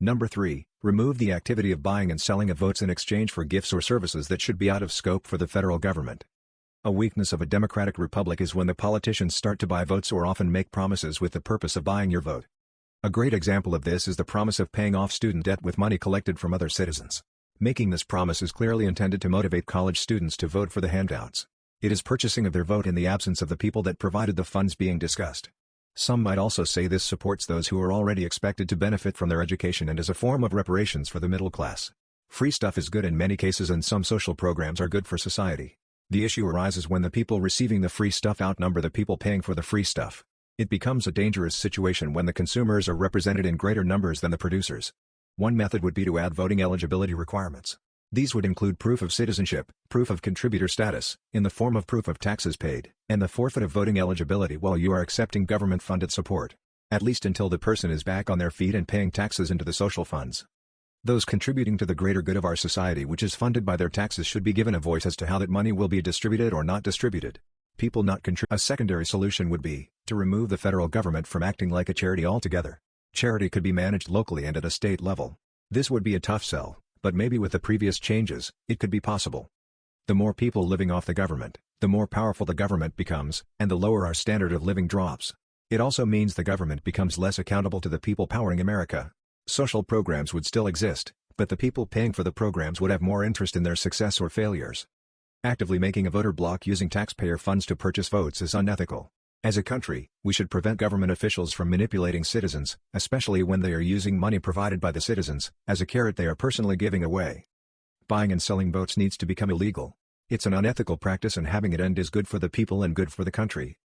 Number 3. Remove the activity of buying and selling of votes in exchange for gifts or services that should be out of scope for the federal government. A weakness of a democratic republic is when the politicians start to buy votes or often make promises with the purpose of buying your vote. A great example of this is the promise of paying off student debt with money collected from other citizens. Making this promise is clearly intended to motivate college students to vote for the handouts. It is purchasing of their vote in the absence of the people that provided the funds being discussed. Some might also say this supports those who are already expected to benefit from their education and is a form of reparations for the middle class. Free stuff is good in many cases and some social programs are good for society. The issue arises when the people receiving the free stuff outnumber the people paying for the free stuff. It becomes a dangerous situation when the consumers are represented in greater numbers than the producers. One method would be to add voting eligibility requirements. These would include proof of citizenship, proof of contributor status, in the form of proof of taxes paid, and the forfeit of voting eligibility while you are accepting government-funded support. At least until the person is back on their feet and paying taxes into the social funds. Those contributing to the greater good of our society which is funded by their taxes should be given a voice as to how that money will be distributed or not distributed. People not contribute. A secondary solution would be to remove the federal government from acting like a charity altogether. Charity could be managed locally and at a state level. This would be a tough sell, but maybe with the previous changes, it could be possible. The more people living off the government, the more powerful the government becomes, and the lower our standard of living drops. It also means the government becomes less accountable to the people powering America. Social programs would still exist, but the people paying for the programs would have more interest in their success or failures. Actively making a voter bloc using taxpayer funds to purchase votes is unethical. As a country, we should prevent government officials from manipulating citizens, especially when they are using money provided by the citizens, as a carrot they are personally giving away. Buying and selling votes needs to become illegal. It's an unethical practice and having it end is good for the people and good for the country.